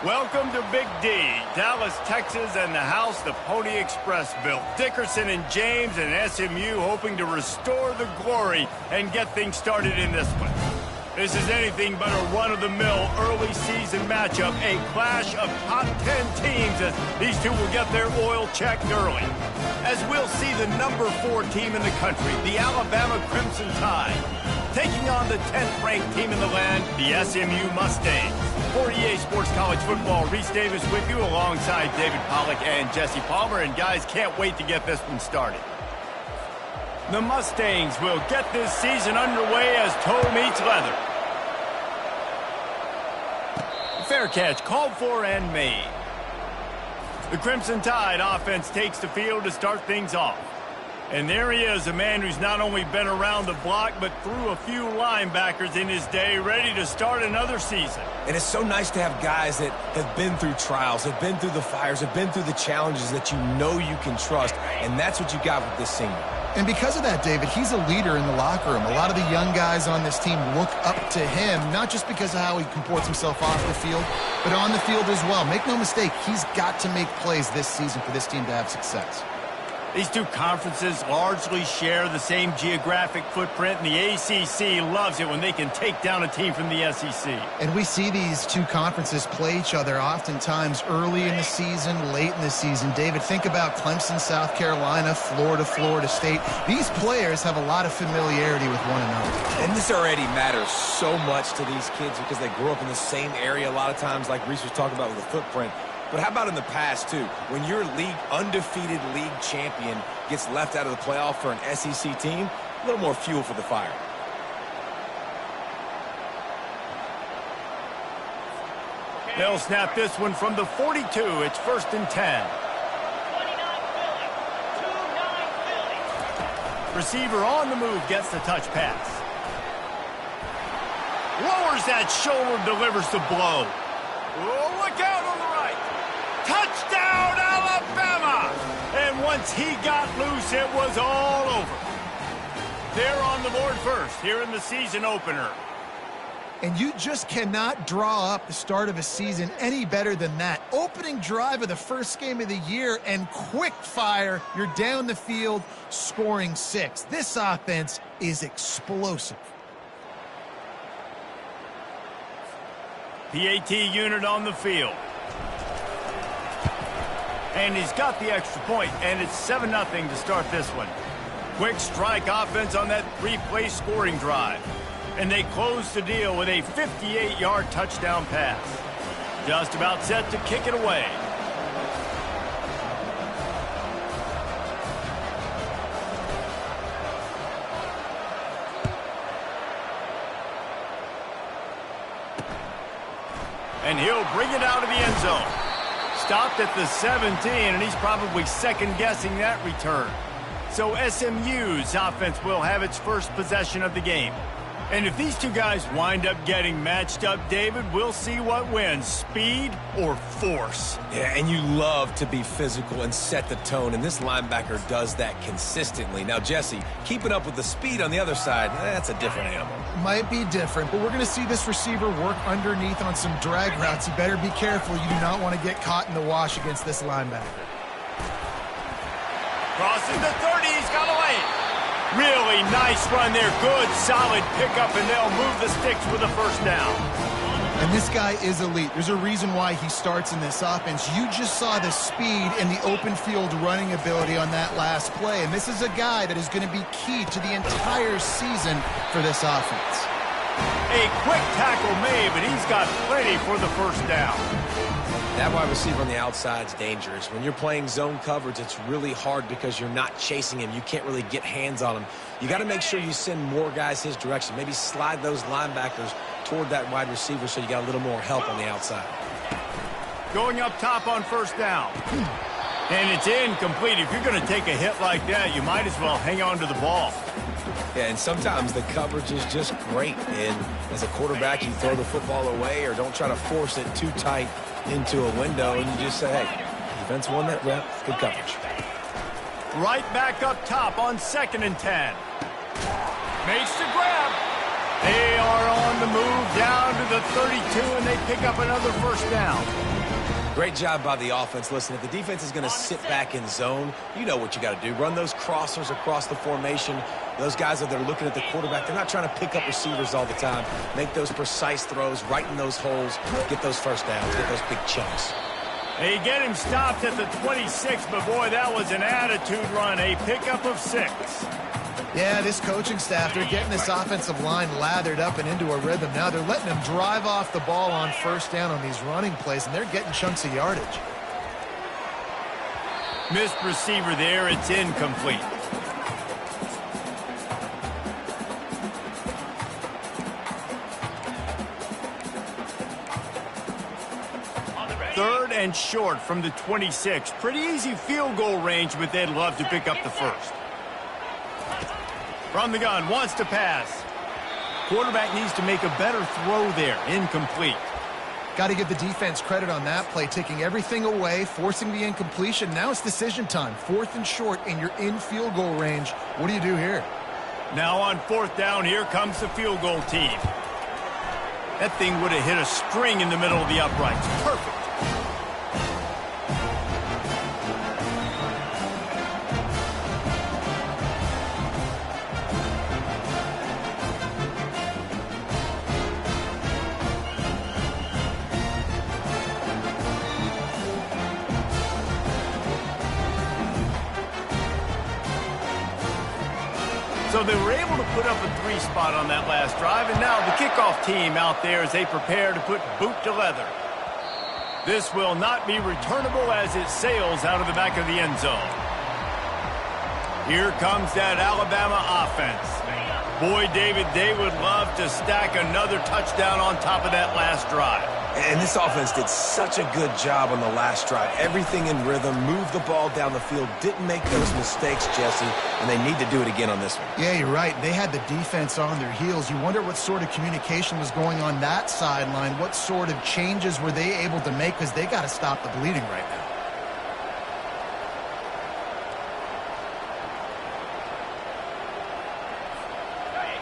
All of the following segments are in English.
Welcome to Big D, Dallas, Texas, and the house the Pony Express built. Dickerson and James and SMU hoping to restore the glory and get things started in this one. This is anything but a run-of-the-mill early season matchup, a clash of top 10 teams as these two will get their oil checked early. As we'll see the number 4 team in the country, the Alabama Crimson Tide, taking on the 10th-ranked team in the land, the SMU Mustangs. For EA Sports College Football, Reese Davis with you alongside David Pollack and Jesse Palmer. And guys, can't wait to get this one started. The Mustangs will get this season underway as toe meets leather. Fair catch called for and made. The Crimson Tide offense takes the field to start things off. And there he is, a man who's not only been around the block, but threw a few linebackers in his day, ready to start another season. And it's so nice to have guys that have been through trials, have been through the fires, have been through the challenges that you know you can trust. And that's what you got with this senior. And because of that, David, he's a leader in the locker room. A lot of the young guys on this team look up to him, not just because of how he comports himself off the field, but on the field as well. Make no mistake, he's got to make plays this season for this team to have success. These two conferences largely share the same geographic footprint, and the ACC loves it when they can take down a team from the SEC. And we see these two conferences play each other oftentimes early in the season, late in the season. David, think about Clemson, South Carolina, Florida, Florida State. These players have a lot of familiarity with one another. And this already matters so much to these kids because they grew up in the same area a lot of times, like Reese was talking about with the footprint. But how about in the past, too? When your undefeated league champion gets left out of the playoff for an SEC team, a little more fuel for the fire. They'll snap this one from the 42. It's 1st and 10. Receiver on the move gets the touch pass. Lowers that shoulder, delivers the blow. Oh, look out on the right. Touchdown, Alabama! And once he got loose, it was all over. They're on the board first here in the season opener. And you just cannot draw up the start of a season any better than that. Opening drive of the first game of the year and quick fire. You're down the field scoring 6. This offense is explosive. PAT unit on the field. And he's got the extra point, and it's 7-0 to start this one. Quick strike offense on that 3-play scoring drive. And they close the deal with a 58-yard touchdown pass. Just about set to kick it away. And he'll bring it out of the end zone. Stopped at the 17, and he's probably second-guessing that return. So SMU's offense will have its first possession of the game. And if these two guys wind up getting matched up, David, we'll see what wins, speed or force. Yeah, and you love to be physical and set the tone, and this linebacker does that consistently. Now, Jesse, keeping up with the speed on the other side, that's a different animal. Might be different, but we're going to see this receiver work underneath on some drag routes. You better be careful. You do not want to get caught in the wash against this linebacker. Crossing the 30, he's got a lane. Really nice run there. Good, solid pickup, and they'll move the sticks with a first down. And this guy is elite. There's a reason why he starts in this offense. You just saw the speed and the open field running ability on that last play. And this is a guy that is going to be key to the entire season for this offense. A quick tackle made, but he's got plenty for the first down. That wide receiver on the outside is dangerous. When you're playing zone coverage, it's really hard because you're not chasing him. You can't really get hands on him. You got to make sure you send more guys his direction. Maybe slide those linebackers toward that wide receiver so you got a little more help on the outside. Going up top on first down. And it's incomplete. If you're going to take a hit like that, you might as well hang on to the ball. Yeah, and sometimes the coverage is just great. And as a quarterback, you throw the football away or don't try to force it too tight into a window, and you just say, hey, defense won that rep, good coverage. Right back up top on 2nd and 10. Makes the grab. They are on the move down to the 32, and they pick up another first down. Great job by the offense. Listen, if the defense is going to sit back in zone, you know what you got to do. Run those crossers across the formation. Those guys that are looking at the quarterback, they're not trying to pick up receivers all the time. Make those precise throws, right in those holes, get those first downs, get those big chunks. They get him stopped at the 26, but boy, that was an attitude run. A pickup of 6. Yeah, this coaching staff, they're getting this offensive line lathered up and into a rhythm. Now they're letting them drive off the ball on first down on these running plays, and they're getting chunks of yardage. Missed receiver there. It's incomplete. Third and short from the 26. Pretty easy field goal range, but they'd love to pick up the first. From the gun, wants to pass. Quarterback needs to make a better throw there. Incomplete. Got to give the defense credit on that play, taking everything away, forcing the incompletion. Now it's decision time. 4th and short, and you're in field goal range. What do you do here? Now on 4th down, here comes the field goal team. That thing would have hit a string in the middle of the uprights. Perfect. So they were able to put up a 3 spot on that last drive, and now the kickoff team out there as they prepare to put boot to leather. This will not be returnable as it sails out of the back of the end zone. Here comes that Alabama offense. Boy, David, they would love to stack another touchdown on top of that last drive. And this offense did such a good job on the last drive. Everything in rhythm, moved the ball down the field, didn't make those mistakes, Jesse, and they need to do it again on this one. Yeah, you're right. They had the defense on their heels. You wonder what sort of communication was going on that sideline. What sort of changes were they able to make, because they got to stop the bleeding right now.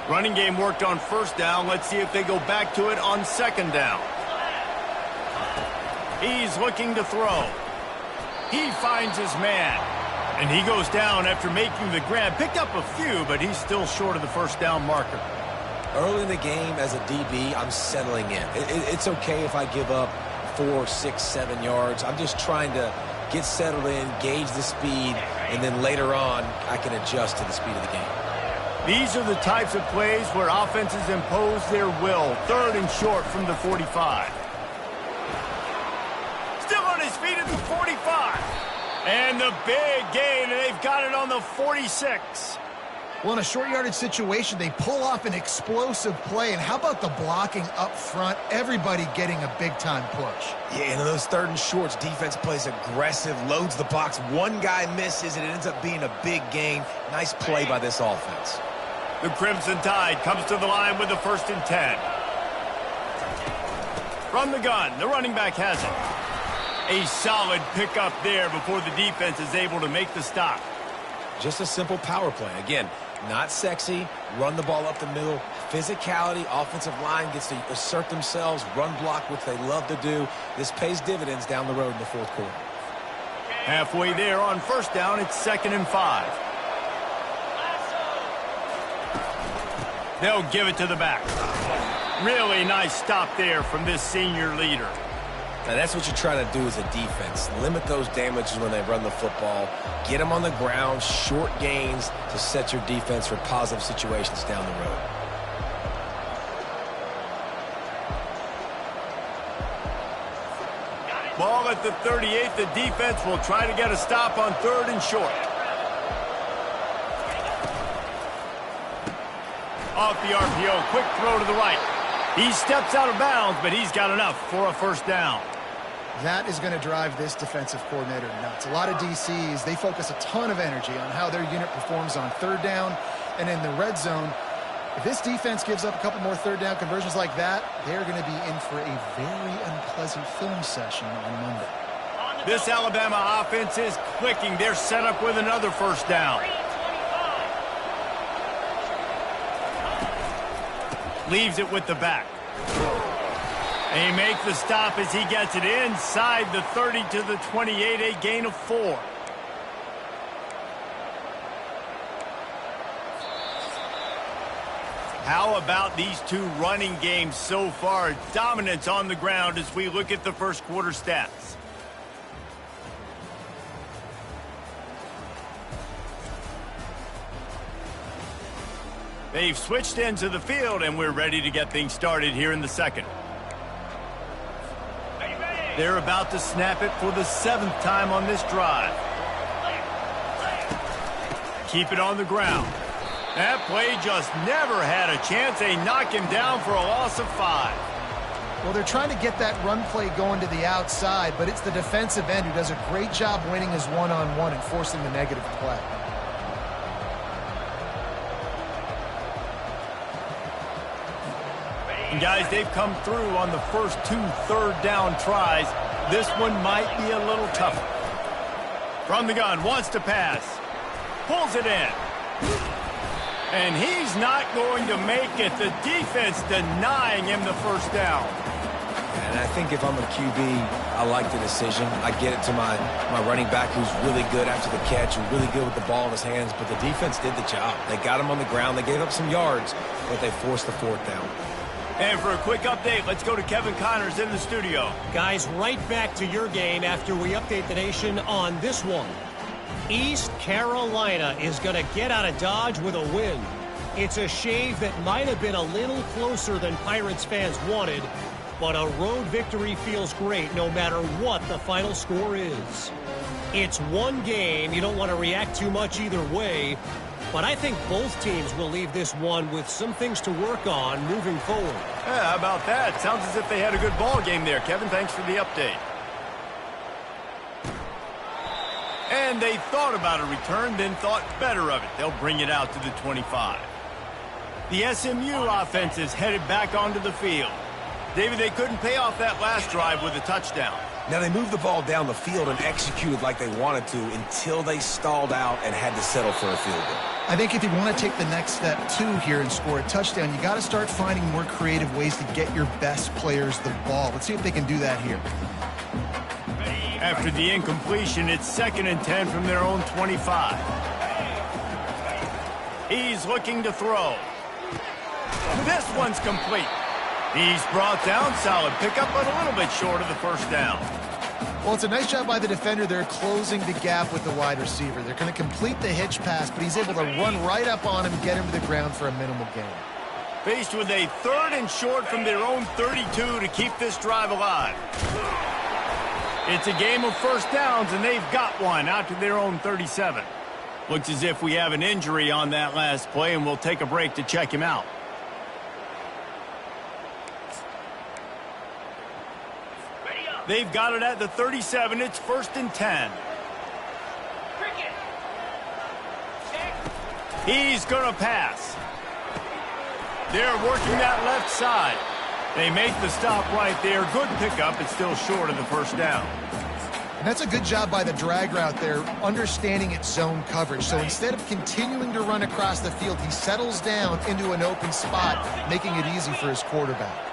Running game worked on first down. Let's see if they go back to it on second down. He's looking to throw. He finds his man. And he goes down after making the grab. Picked up a few, but he's still short of the first down marker. Early in the game, as a DB, I'm settling in. It's okay if I give up 4, 6, 7 yards. I'm just trying to get settled in, gauge the speed, and then later on, I can adjust to the speed of the game. These are the types of plays where offenses impose their will. 3rd and short from the 45. Still on his feet at the 45. And the big gain, and they've got it on the 46. Well, in a short yardage situation, they pull off an explosive play. And how about the blocking up front? Everybody getting a big-time push. Yeah, and in those 3rd and shorts, defense plays aggressive, loads the box. One guy misses, and it ends up being a big gain. Nice play by this offense. The Crimson Tide comes to the line with the 1st and 10. From the gun, the running back has it. A solid pickup there before the defense is able to make the stop. Just a simple power play. Again, not sexy, run the ball up the middle. Physicality, offensive line gets to assert themselves, run block, which they love to do. This pays dividends down the road in the 4th quarter. Halfway there on first down, it's 2nd and 5. They'll give it to the back. Really nice stop there from this senior leader. Now, that's what you're trying to do as a defense. Limit those damages when they run the football. Get them on the ground, short gains to set your defense for positive situations down the road. Ball at the 38. The defense will try to get a stop on 3rd and short. Off the RPO, quick throw to the right. He steps out of bounds, but he's got enough for a first down. That is going to drive this defensive coordinator nuts. A lot of DCs, they focus a ton of energy on how their unit performs on 3rd down and in the red zone. If this defense gives up a couple more 3rd down conversions like that, they're going to be in for a very unpleasant film session on Monday. This Alabama offense is clicking. They're set up with another first down. leaves it with the back. They make the stop as he gets it inside the 30 to the 28, a gain of 4. How about these two running games so far? Dominance on the ground as we look at the first quarter stats. They've switched into the field, and we're ready to get things started here in the second. They're about to snap it for the 7th time on this drive. Keep it on the ground. That play just never had a chance. They knock him down for a loss of 5. Well, they're trying to get that run play going to the outside, but it's the defensive end who does a great job winning his one-on-one and forcing the negative play. And guys, they've come through on the first 2 third-down tries. This one might be a little tougher. From the gun, wants to pass. Pulls it in. And he's not going to make it. The defense denying him the first down. And I think if I'm a QB, I like the decision. I get it to my running back who's really good after the catch, who's really good with the ball in his hands, but the defense did the job. They got him on the ground. They gave up some yards, but they forced the 4th down. And for a quick update, let's go to Kevin Connors in the studio. Guys, right back to your game after we update the nation on this one. East Carolina is going to get out of Dodge with a win. It's a shave that might have been a little closer than Pirates fans wanted, but a road victory feels great no matter what the final score is. It's one game. You don't want to react too much either way, but I think both teams will leave this one with some things to work on moving forward. Yeah, how about that? Sounds as if they had a good ball game there. Kevin, thanks for the update. And they thought about a return, then thought better of it. They'll bring it out to the 25. The SMU offense is headed back onto the field. David, they couldn't pay off that last drive with a touchdown. Now, they moved the ball down the field and executed like they wanted to until they stalled out and had to settle for a field goal. I think if you want to take the next step, too, here and score a touchdown, you got to start finding more creative ways to get your best players the ball. Let's see if they can do that here. After the incompletion, it's 2nd and 10 from their own 25. He's looking to throw. This one's complete. He's brought down. Solid pickup, but a little bit short of the first down. Well, it's a nice job by the defender. They're closing the gap with the wide receiver. They're going to complete the hitch pass, but he's able to run right up on him, get him to the ground for a minimal gain. Faced with a 3rd and short from their own 32 to keep this drive alive. It's a game of first downs, and they've got one out to their own 37. Looks as if we have an injury on that last play, and we'll take a break to check him out. They've got it at the 37. It's 1st and 10. He's going to pass. They're working that left side. They make the stop right there. Good pickup. It's still short of the first down. And that's a good job by the drag route there, understanding its zone coverage. So instead of continuing to run across the field, he settles down into an open spot, making it easy for his quarterback.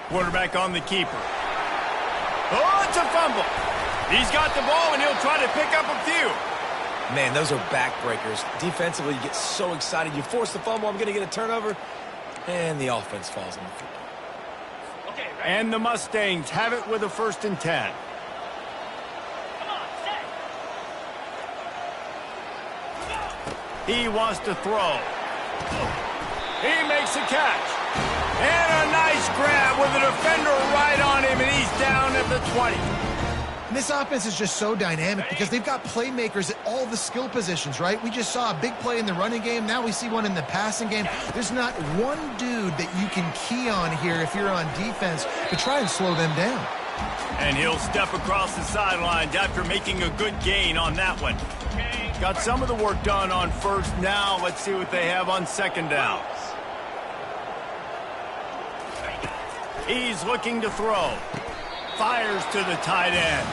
Quarterback on the keeper. Oh, it's a fumble. He's got the ball, and he'll try to pick up a few. Man, those are backbreakers. Defensively, you get so excited. You force the fumble, I'm going to get a turnover, and the offense falls on the field. Okay, right. And the Mustangs have it with a 1st and 10. He wants to throw. He makes a catch. And a nice grab with a defender right on him, and he's down at the 20. And this offense is just so dynamic because they've got playmakers at all the skill positions, right? We just saw a big play in the running game. Now we see one in the passing game. There's not one dude that you can key on here if you're on defense to try and slow them down. And he'll step across the sidelines after making a good gain on that one. Got some of the work done on first. Now let's see what they have on 2nd down. He's looking to throw. Fires to the tight end.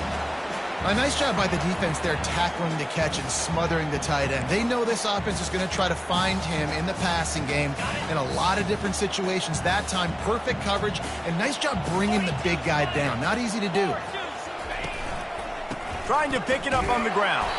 A nice job by the defense there, tackling the catch and smothering the tight end. They know this offense is going to try to find him in the passing game in a lot of different situations. That time, perfect coverage, and nice job bringing the big guy down. Not easy to do. Trying to pick it up on the ground.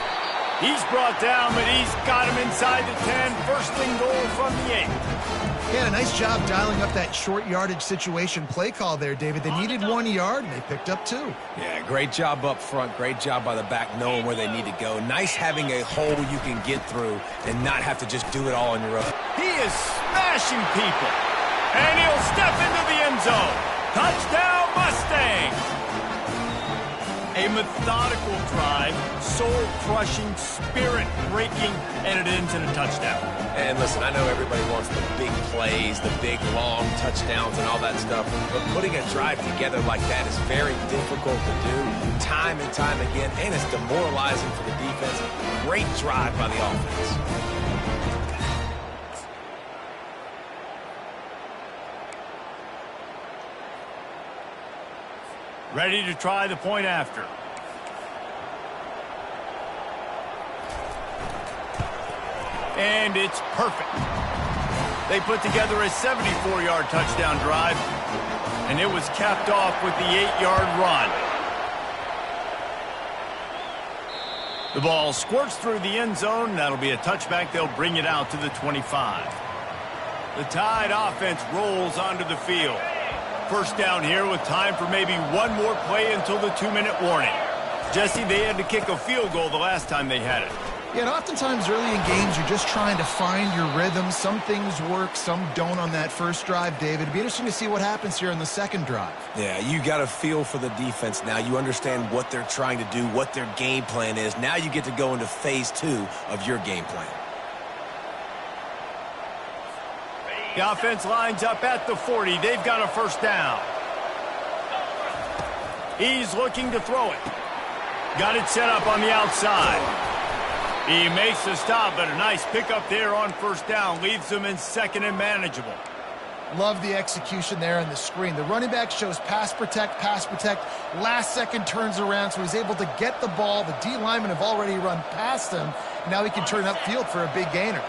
He's brought down, but he's got him inside the 10. First and goal from the 8. He had a nice job dialing up that short yardage situation play call there, David. They needed 1 yard, and they picked up 2. Yeah, great job up front. Great job by the back knowing where they need to go. Nice having a hole you can get through and not have to just do it all on your own. He is smashing people. And he'll step into the end zone. Touchdown, Mustangs! A methodical drive, soul-crushing, spirit-breaking, and it ends in a touchdown. And listen, I know everybody wants the big plays, the big, long touchdowns and all that stuff, but putting a drive together like that is very difficult to do time and time again, and it's demoralizing for the defense. Great drive by the offense. Ready to try the point after. And it's perfect. They put together a 74-yard touchdown drive, and it was capped off with the 8-yard run. The ball squirts through the end zone. That'll be a touchback. They'll bring it out to the 25. The Tide offense rolls onto the field. First down here with time for maybe one more play until the 2-minute warning. Jesse, they had to kick a field goal the last time they had it. Yeah, and oftentimes early in games, you're just trying to find your rhythm. Some things work, some don't on that first drive, David. It'd be interesting to see what happens here on the second drive. Yeah, you got a feel for the defense now. You understand what they're trying to do, what their game plan is. Now you get to go into phase 2 of your game plan. The offense lines up at the 40. They've got a first down. He's looking to throw it. Got it set up on the outside. He makes the stop, but a nice pickup there on first down. Leaves them in second and manageable. Love the execution there on the screen. The running back shows pass protect, pass protect. Last second turns around, so he's able to get the ball. The D linemen have already run past him. Now he can turn upfield for a big gainer.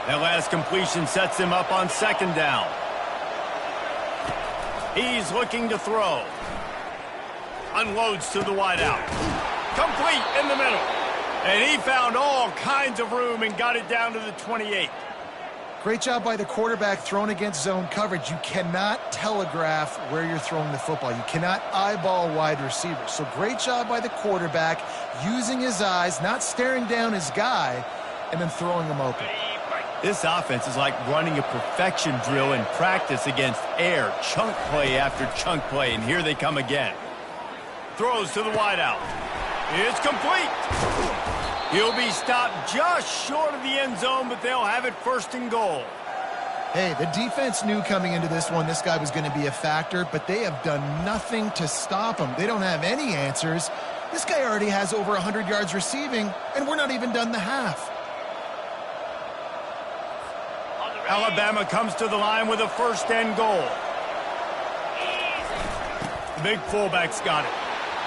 That last completion sets him up on second down. He's looking to throw. Unloads to the wideout. Complete in the middle. And he found all kinds of room and got it down to the 28. Great job by the quarterback thrown against zone coverage. You cannot telegraph where you're throwing the football. You cannot eyeball wide receivers. So great job by the quarterback using his eyes, not staring down his guy, and then throwing him open. This offense is like running a perfection drill in practice against air. Chunk play after chunk play, and here they come again. Throws to the wideout. It's complete. He'll be stopped just short of the end zone, but they'll have it first and goal. Hey, the defense knew coming into this one this guy was going to be a factor, but they have done nothing to stop him. They don't have any answers. This guy already has over 100 yards receiving, and we're not even done the half. Alabama comes to the line with a first and goal. The big fullback's got it.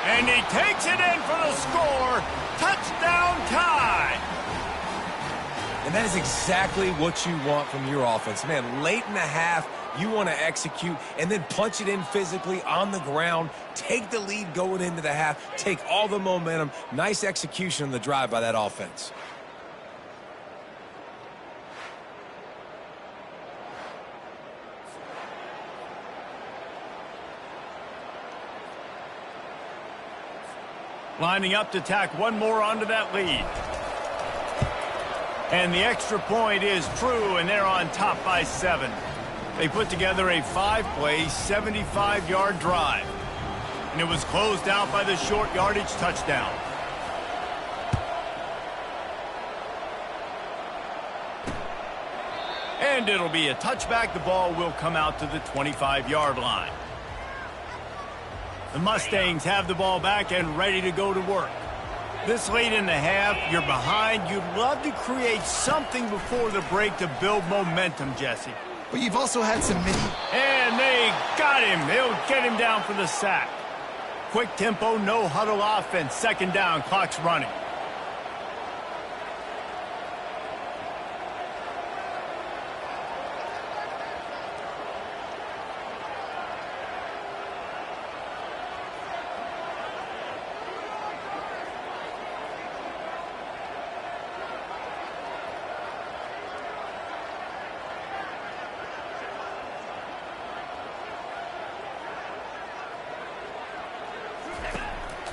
And he takes it in for the score. Touchdown Tide. And that is exactly what you want from your offense. Man, late in the half, you want to execute and then punch it in physically on the ground. Take the lead going into the half. Take all the momentum. Nice execution on the drive by that offense. Lining up to tack one more onto that lead. And the extra point is true, and they're on top by 7. They put together a 5-play, 75-yard drive. And it was closed out by the short yardage touchdown. And it'll be a touchback. The ball will come out to the 25-yard line. The Mustangs have the ball back and ready to go to work. This late in the half, you're behind. You'd love to create something before the break to build momentum, Jesse. But you've also had some And they got him. They'll get him down for the sack. quick tempo, no huddle offense. Second down, clock's running.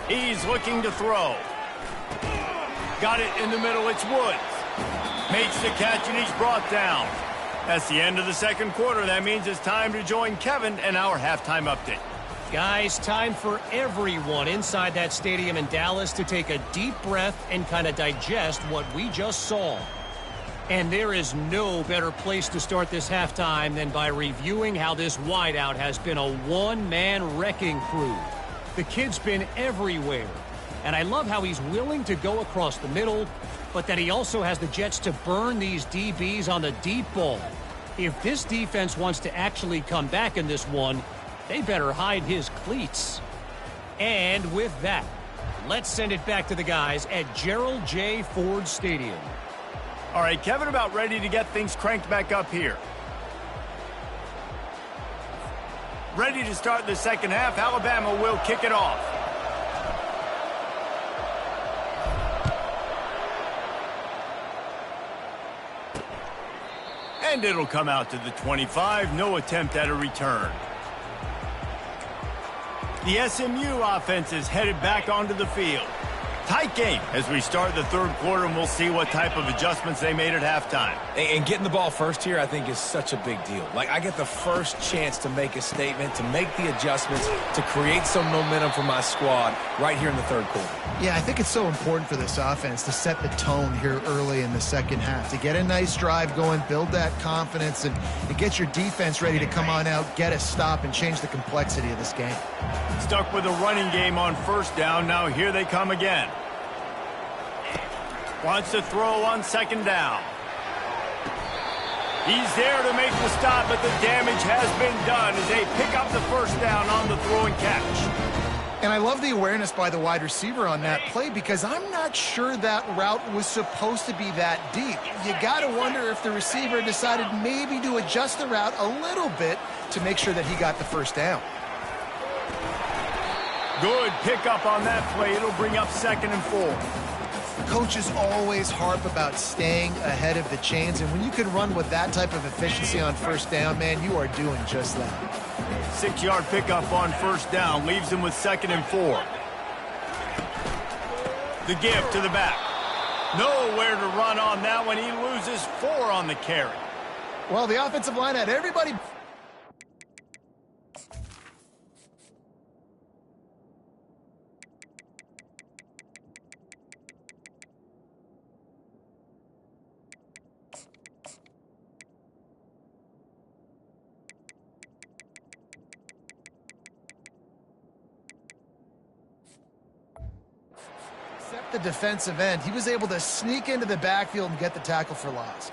He's looking to throw. Got it in the middle, it's Woods. Makes the catch and he's brought down. That's the end of the second quarter. That means it's time to join Kevin and our halftime update. Guys, time for everyone inside that stadium in Dallas to take a deep breath and kind of digest what we just saw. And there is no better place to start this halftime than by reviewing how this wideout has been a one-man wrecking crew. The kid's been everywhere, and I love how he's willing to go across the middle, but that he also has the Jets to burn these DBs on the deep ball. If this defense wants to actually come back in this one, they better hide his cleats. And with that, let's send it back to the guys at Gerald J. Ford Stadium. All right, Kevin, about ready to get things cranked back up here. Ready to start the second half. Alabama will kick it off. And it'll come out to the 25. No attempt at a return. The SMU offense is headed back onto the field. Tight game as we start the third quarter, and we'll see what type of adjustments they made at halftime. And getting the ball first here, I think, is such a big deal. Like, I get the first chance to make a statement, to make the adjustments, to create some momentum for my squad right here in the third quarter. Yeah, I think it's so important for this offense to set the tone here early in the second half, to get a nice drive going, build that confidence, and get your defense ready to come on out, get a stop, and change the complexity of this game. Stuck with a running game on first down. Now here they come again. Wants to throw on second down. He's there to make the stop, but the damage has been done as they pick up the first down on the throw and catch. And I love the awareness by the wide receiver on that play, because I'm not sure that route was supposed to be that deep. You got to wonder if the receiver decided maybe to adjust the route a little bit to make sure that he got the first down. Good pickup on that play. It'll bring up 2nd and 4. Coaches always harp about staying ahead of the chains, and when you can run with that type of efficiency on first down, man, you are doing just that. 6-yard pickup on first down leaves him with 2nd and 4. The give to the back. Nowhere to run on that one. He loses 4 on the carry. Well, the offensive line had everybody. Except the defensive end, he was able to sneak into the backfield and get the tackle for loss.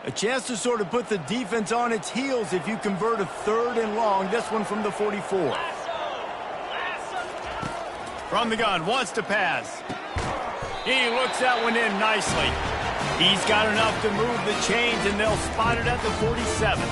A chance to sort of put the defense on its heels if you convert a 3rd and long. This one from the 44. From the gun, wants to pass. He looks that one in nicely. He's got enough to move the chains, and they'll spot it at the 47.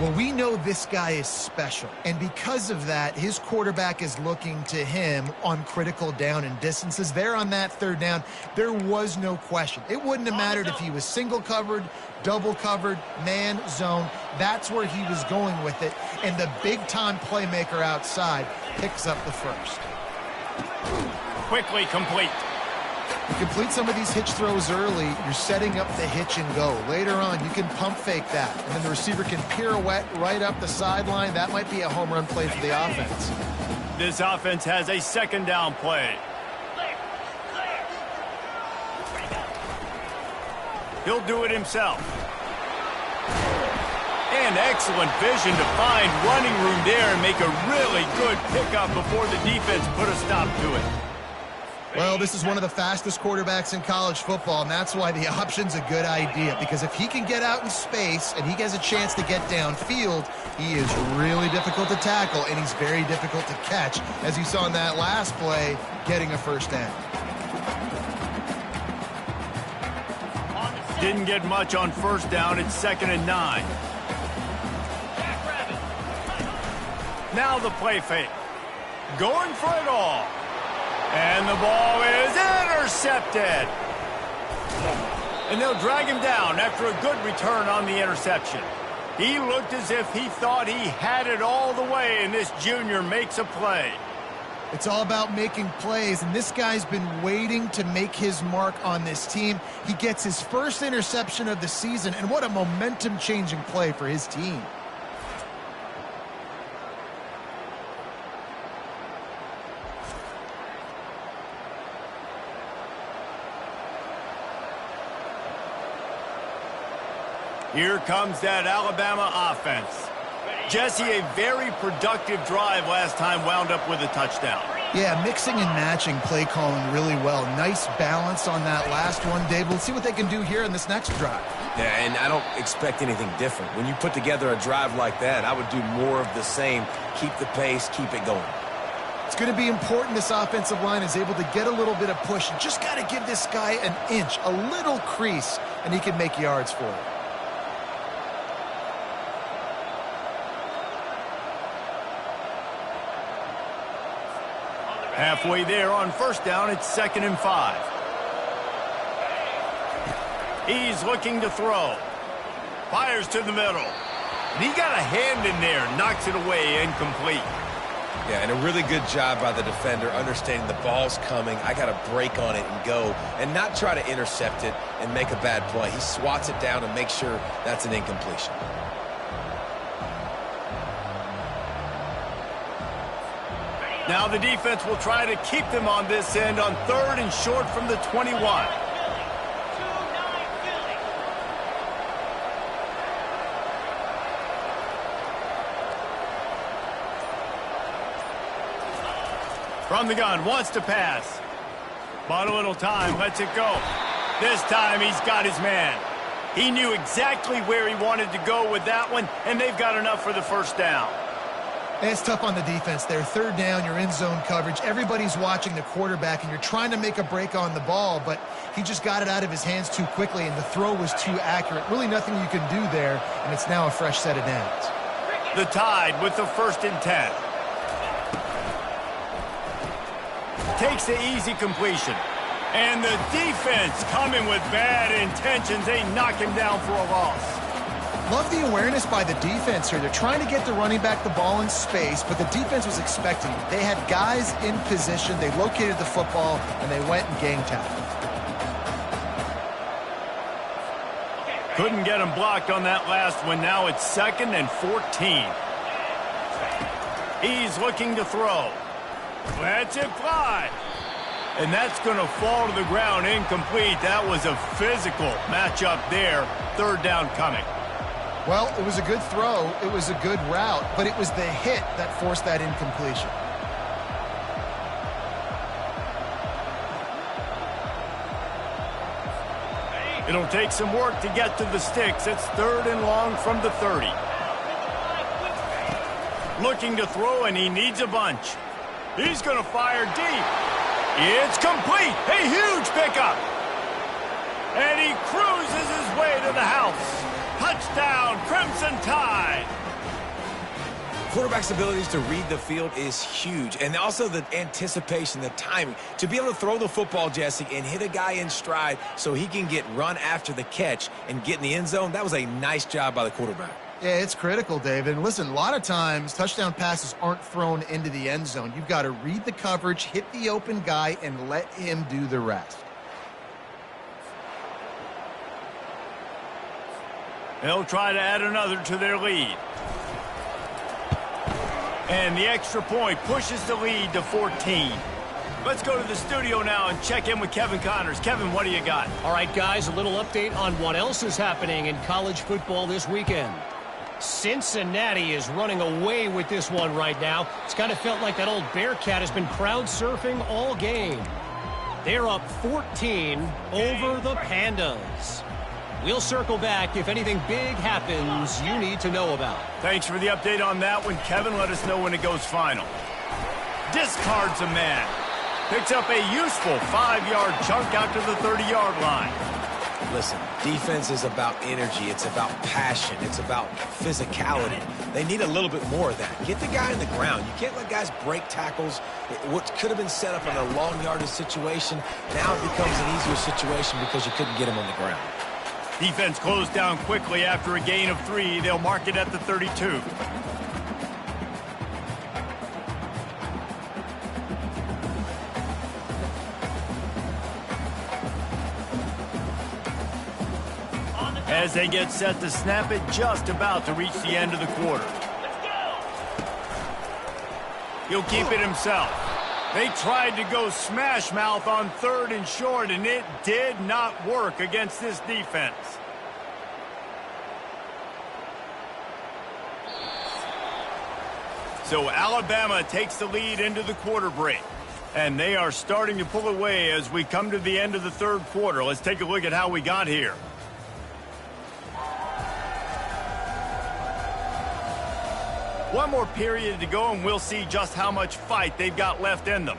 Well, we know this guy is special, and because of that, his quarterback is looking to him on critical down and distances. There on that 3rd down, there was no question. It wouldn't have mattered if he was single covered, double covered, man, zone. That's where he was going with it, and the big-time playmaker outside picks up the first. Quickly complete. You complete some of these hitch throws early, you're setting up the hitch and go. Later on, you can pump fake that, and then the receiver can pirouette right up the sideline. That might be a home run play for the offense. This offense has a 2nd down play. He'll do it himself. And excellent vision to find running room there and make a really good pickup before the defense put a stop to it. Well, this is one of the fastest quarterbacks in college football, and that's why the option's a good idea. Because if he can get out in space and he has a chance to get downfield, he is really difficult to tackle, and he's very difficult to catch, as you saw in that last play, getting a first down. Didn't get much on first down. It's 2nd and 9. Now the play fake. Going for it all. And the ball is intercepted. And they'll drag him down after a good return on the interception. He looked as if he thought he had it all the way, and this junior makes a play. It's all about making plays, and this guy's been waiting to make his mark on this team. He gets his first interception of the season, and what a momentum-changing play for his team. Here comes that Alabama offense. Jesse, a very productive drive last time, wound up with a touchdown. Yeah, mixing and matching play calling really well. Nice balance on that last one, Dave. We'll see what they can do here in this next drive. Yeah, and I don't expect anything different. When you put together a drive like that, I would do more of the same. Keep the pace, keep it going. It's going to be important this offensive line is able to get a little bit of push. You just got to give this guy an inch, a little crease, and he can make yards for it. Halfway there on first down, it's 2nd and 5. He's looking to throw. Fires to the middle. And he got a hand in there, knocks it away, incomplete. Yeah, and a really good job by the defender understanding the ball's coming. I got to break on it and go, and not try to intercept it and make a bad play. He swats it down and makes sure that's an incompletion. Now the defense will try to keep them on this end on 3rd and short from the 21. From the gun, wants to pass. Bought a little time, lets it go. This time he's got his man. He knew exactly where he wanted to go with that one, and they've got enough for the first down. It's tough on the defense there. 3rd down, you're in zone coverage. Everybody's watching the quarterback, and you're trying to make a break on the ball, but he just got it out of his hands too quickly, and the throw was too accurate. Really nothing you can do there, and it's now a fresh set of downs. The Tide with the 1st and 10. Takes the easy completion. And the defense coming with bad intentions. They knock him down for a loss. Love the awareness by the defense here. They're trying to get the running back the ball in space, but the defense was expecting it. They had guys in position. They located the football, and they went and gang tackled. Couldn't get him blocked on that last one. Now it's 2nd and 14. He's looking to throw. Lets it fly. And that's going to fall to the ground incomplete. That was a physical matchup there. 3rd down coming. Well, it was a good throw. It was a good route, but it was the hit that forced that incompletion. It'll take some work to get to the sticks. It's 3rd and long from the 30. Looking to throw, and he needs a bunch. He's going to fire deep. It's complete. A huge pickup. And he cruises his way to the house. Touchdown, Crimson Tide. Quarterback's abilities to read the field is huge, and also the anticipation, the timing. To be able to throw the football, Jesse, and hit a guy in stride so he can get run after the catch and get in the end zone, that was a nice job by the quarterback. Yeah, it's critical, David. And listen, a lot of times touchdown passes aren't thrown into the end zone. You've got to read the coverage, hit the open guy, and let him do the rest. They'll try to add another to their lead. And the extra point pushes the lead to 14. Let's go to the studio now and check in with Kevin Connors. Kevin, what do you got? All right, guys, a little update on what else is happening in college football this weekend. Cincinnati is running away with this one right now. It's kind of felt like that old Bearcat has been crowd surfing all game. They're up 14 over the Pandas. We'll circle back if anything big happens you need to know about. Thanks for the update on that one, Kevin. Let us know when it goes final. Discards a man. Picks up a useful 5-yard chunk out to the 30-yard line. Listen, defense is about energy. It's about passion. It's about physicality. They need a little bit more of that. Get the guy on the ground. You can't let guys break tackles. What could have been set up in a long yardage situation, now it becomes an easier situation because you couldn't get him on the ground. Defense closed down quickly after a gain of 3. They'll mark it at the 32. As they get set to snap it, just about to reach the end of the quarter. He'll keep it himself. They tried to go smash mouth on 3rd and short, and it did not work against this defense. So Alabama takes the lead into the quarter break. And they are starting to pull away as we come to the end of the 3rd quarter. Let's take a look at how we got here. One more period to go, and we'll see just how much fight they've got left in them.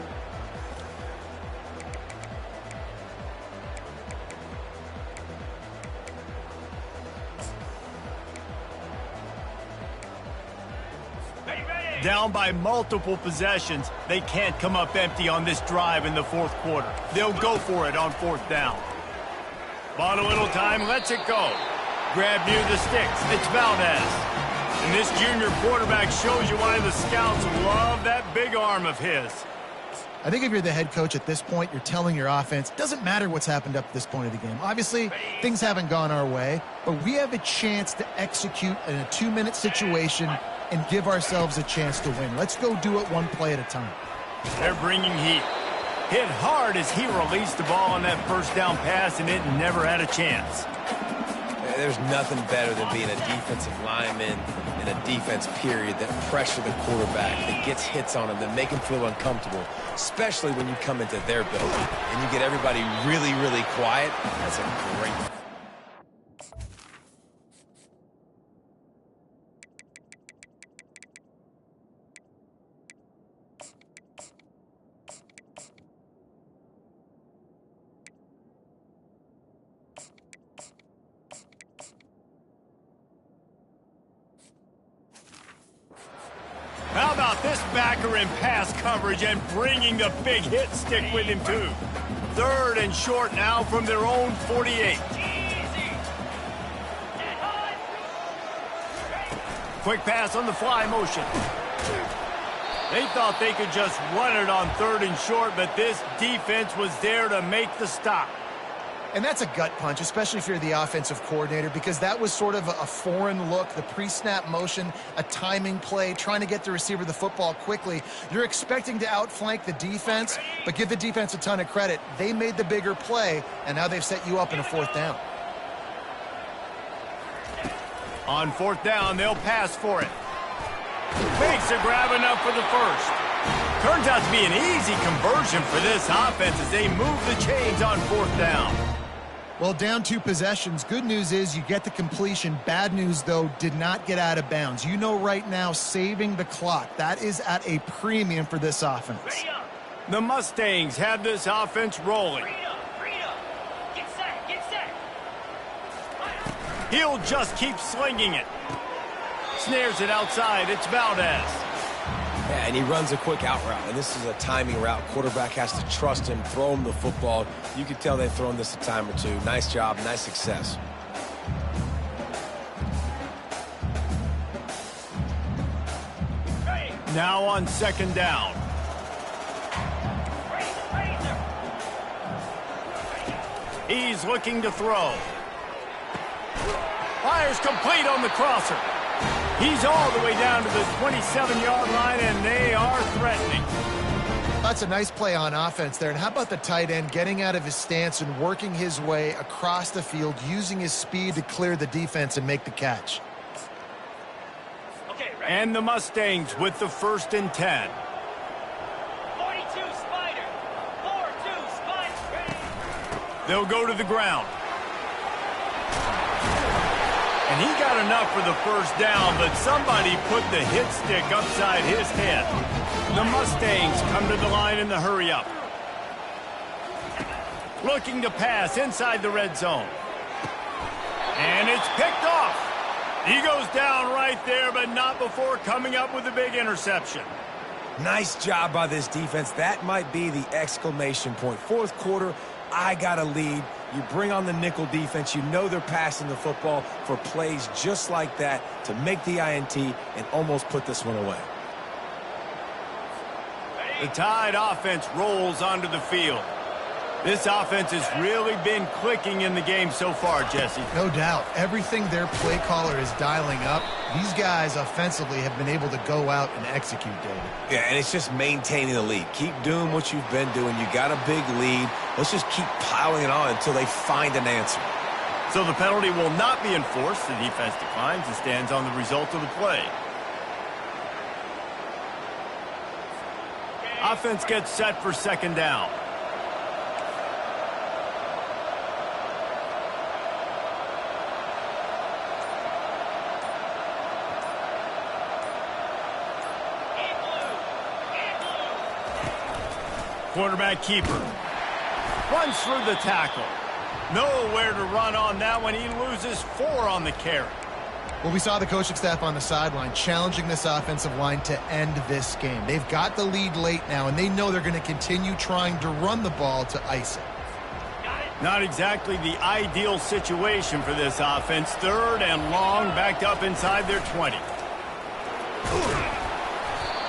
Down by multiple possessions, they can't come up empty on this drive in the 4th quarter. They'll go for it on 4th down. Bought a little time, lets it go. Grab near the sticks, it's Valdez. And this junior quarterback shows you why the scouts love that big arm of his. I think if you're the head coach at this point, you're telling your offense, doesn't matter what's happened up to this point of the game. Obviously, things haven't gone our way, but we have a chance to execute in a 2-minute situation and give ourselves a chance to win. Let's go do it one play at a time. They're bringing heat. Hit hard as he released the ball on that 1st down pass, and it never had a chance. There's nothing better than being a defensive lineman in a defense period that pressure the quarterback, that gets hits on him, that make him feel uncomfortable, especially when you come into their building and you get everybody really, really quiet. That's a great. How about this backer in pass coverage and bringing the big hit stick with him, too? 3rd and short now from their own 48. Quick pass on the fly motion. They thought they could just run it on 3rd and short, but this defense was there to make the stop. And that's a gut punch, especially if you're the offensive coordinator, because that was sort of a foreign look, the pre-snap motion, a timing play, trying to get the receiver the football quickly. You're expecting to outflank the defense, but give the defense a ton of credit. They made the bigger play, and now they've set you up in a 4th down. On 4th down, they'll pass for it. Makes a grab enough for the 1st. Turns out to be an easy conversion for this offense as they move the chains on 4th down. Well, down 2 possessions. Good news is you get the completion. Bad news, though, did not get out of bounds. You know right now, saving the clock. That is at a premium for this offense. The Mustangs have this offense rolling. He'll just keep slinging it. Snares it outside. It's Valdez. Yeah, and he runs a quick out route, and this is a timing route. Quarterback has to trust him, throw him the football. You can tell they've thrown this a time or 2. Nice job, nice success. Now on 2nd down. He's looking to throw. Fires complete on the crosser. He's all the way down to the 27-yard line, and they are threatening. That's a nice play on offense there. And how about the tight end getting out of his stance and working his way across the field, using his speed to clear the defense and make the catch. And the Mustangs with the 1st and 10. 42 Spider. 4-2 Spider. They'll go to the ground. And he got enough for the 1st down, but somebody put the hit stick upside his head. The Mustangs come to the line in the hurry-up. Looking to pass inside the red zone. And it's picked off. He goes down right there, but not before coming up with a big interception. Nice job by this defense. That might be the exclamation point. 4th quarter, I got a lead. You bring on the nickel defense. You know they're passing the football for plays just like that to make the INT and almost put this one away. The Tide offense rolls onto the field. This offense has really been clicking in the game so far, Jesse. No doubt. Everything their play caller is dialing up, these guys offensively have been able to go out and execute, David. Yeah, and it's just maintaining the lead. Keep doing what you've been doing. You got a big lead. Let's just keep piling it on until they find an answer. So the penalty will not be enforced. The defense declines and stands on the result of the play. Offense gets set for 2nd down. Quarterback keeper. Runs through the tackle. Nowhere to run on that one. He loses 4 on the carry. Well, we saw the coaching staff on the sideline challenging this offensive line to end this game. They've got the lead late now, and they know they're going to continue trying to run the ball to ice it. Not exactly the ideal situation for this offense. 3rd and long, backed up inside their 20.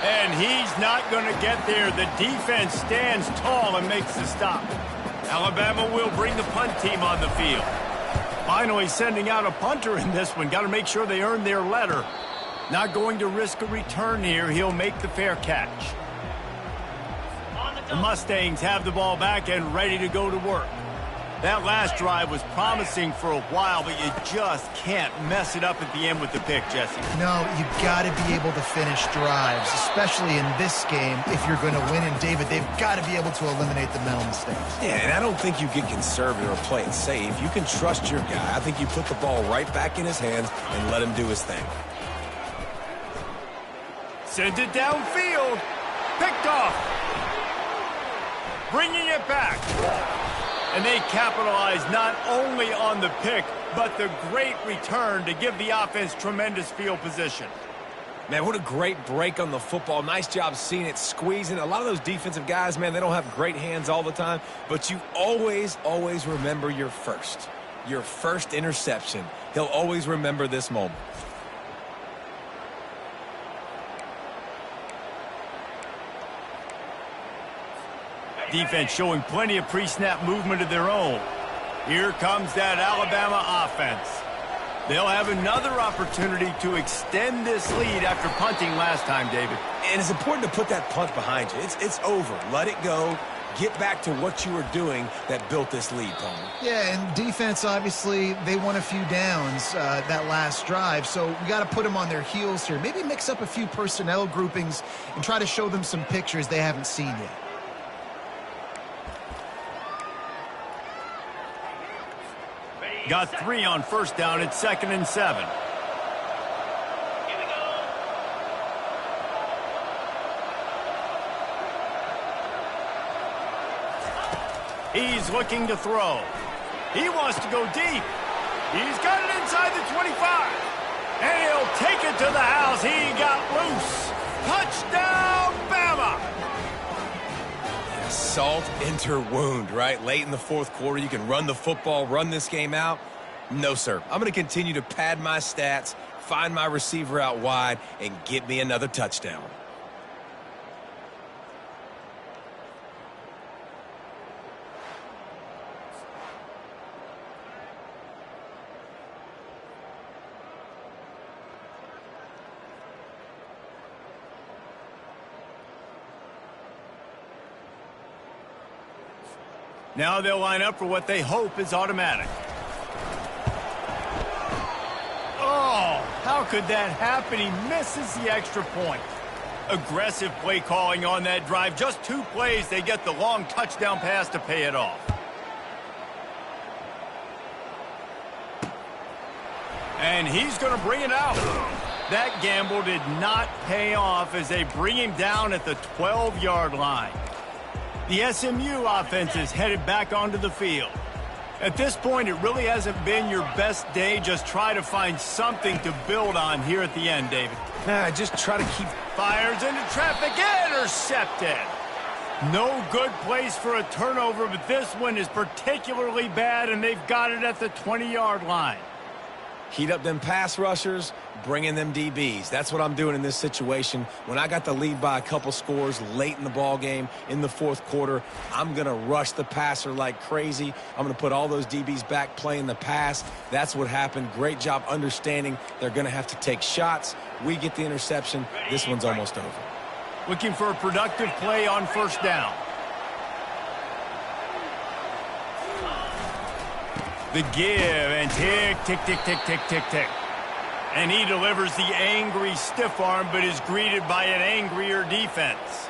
And he's not going to get there. The defense stands tall and makes the stop. Alabama will bring the punt team on the field. Finally sending out a punter in this one. Got to make sure they earn their letter. Not going to risk a return here. He'll make the fair catch. The Mustangs have the ball back and ready to go to work. That last drive was promising for a while, but you just can't mess it up at the end with the pick, Jesse. No, you got to be able to finish drives, especially in this game if you're going to win. And, David, they've got to be able to eliminate the mental mistakes. Yeah, and I don't think you get conservative or play it safe. You can trust your guy. I think you put the ball right back in his hands and let him do his thing. Send it downfield. Picked off. Bringing it back. And they capitalize not only on the pick, but the great return to give the offense tremendous field position. Man, what a great break on the football. Nice job seeing it, squeezing. A lot of those defensive guys, man, they don't have great hands all the time, but you always, always remember your first interception. He'll always remember this moment. Defense showing plenty of pre-snap movement of their own. Here comes that Alabama offense. They'll have another opportunity to extend this lead after punting last time, David. And it's important to put that punt behind you. It's over. Let it go. Get back to what you were doing that built this lead, Palmer. Yeah, and defense, obviously, they won a few downs that last drive, so we got to put them on their heels here. Maybe mix up a few personnel groupings and try to show them some pictures they haven't seen yet. Got 3 on 1st down at 2nd and 7. He's looking to throw. He wants to go deep. He's got it inside the 25. And he'll take it to the house. He got loose. Touchdown, Bama! Salt enter wound, right? Late in the 4th quarter, you can run the football, run this game out. No, sir. I'm going to continue to pad my stats, find my receiver out wide, and get me another touchdown. Now they'll line up for what they hope is automatic. Oh, how could that happen? He misses the extra point. Aggressive play calling on that drive. Just 2 plays, they get the long touchdown pass to pay it off. And he's going to bring it out. That gamble did not pay off as they bring him down at the 12-yard line. The SMU offense is headed back onto the field. At this point, it really hasn't been your best day. Just try to find something to build on here at the end, David. Just try to keep... Fires into traffic, intercepted. No good place for a turnover, but this one is particularly bad, and they've got it at the 20-yard line. Heat up them pass rushers, bring in them DBs. That's what I'm doing in this situation. When I got the lead by a couple scores late in the ball game in the fourth quarter, I'm going to rush the passer like crazy. I'm going to put all those DBs back playing the pass. That's what happened. Great job understanding they're going to have to take shots. We get the interception. This one's almost over. Looking for a productive play on first down. The give, and tick, tick, tick, tick, tick, tick, tick. And he delivers the angry stiff arm, but is greeted by an angrier defense.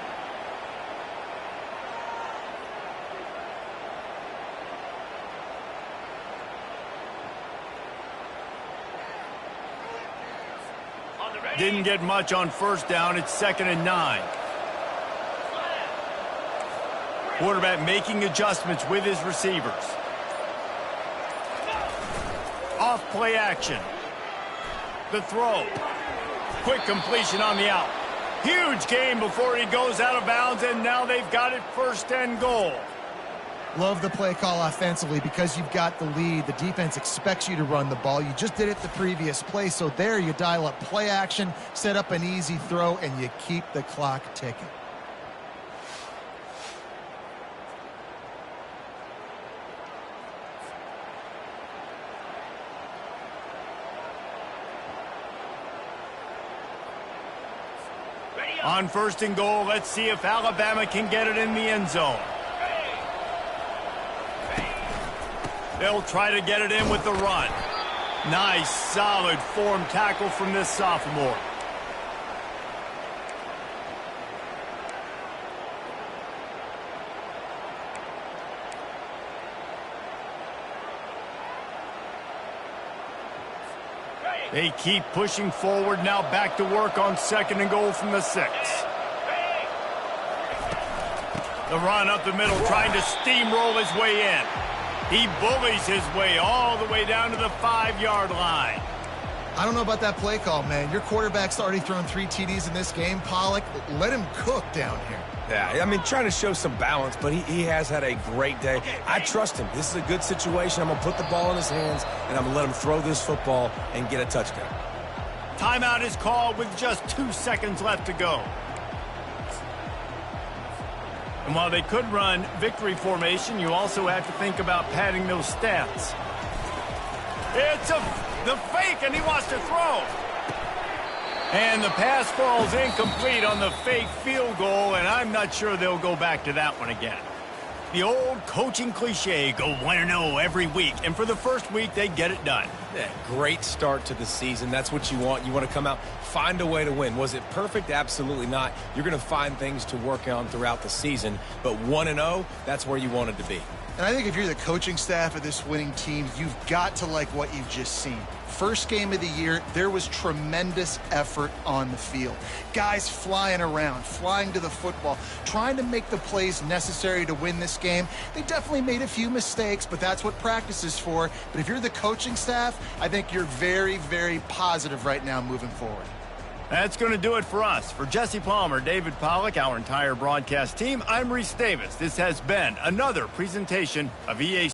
Didn't get much on first down. It's 2nd and 9. Quarterback making adjustments with his receivers. Off play action. The throw. Quick completion on the out. Huge gain before he goes out of bounds, and now they've got it 1st and goal. Love the play call offensively because you've got the lead. The defense expects you to run the ball. You just did it the previous play, so there you dial up play action, set up an easy throw, and you keep the clock ticking. On 1st and goal, let's see if Alabama can get it in the end zone. They'll try to get it in with the run. Nice, solid form tackle from this sophomore. They keep pushing forward, now back to work on 2nd and goal from the 6. The run up the middle, trying to steamroll his way in. He bullies his way all the way down to the 5-yard line. I don't know about that play call, man. Your quarterback's already thrown 3 TDs in this game. Pollock, let him cook down here. Yeah, I mean, trying to show some balance, but he has had a great day. I trust him. This is a good situation. I'm going to put the ball in his hands, and I'm going to let him throw this football and get a touchdown. Timeout is called with just 2 seconds left to go. And while they could run victory formation, you also have to think about padding those stats. It's the fake, and he wants to throw. And the pass falls incomplete on the fake field goal, and I'm not sure they'll go back to that one again. The old coaching cliche, go 1-0 every week, and for the first week, they get it done. Yeah, great start to the season. That's what you want. You want to come out, find a way to win. Was it perfect? Absolutely not. You're going to find things to work on throughout the season, but 1-0, that's where you wanted to be. And I think if you're the coaching staff of this winning team, you've got to like what you've just seen. First game of the year, there was tremendous effort on the field. Guys flying around, flying to the football, trying to make the plays necessary to win this game. They definitely made a few mistakes, but that's what practice is for. But if you're the coaching staff, I think you're very, very positive right now moving forward. That's going to do it for us. For Jesse Palmer, David Pollock, our entire broadcast team, I'm Reese Davis. This has been another presentation of EA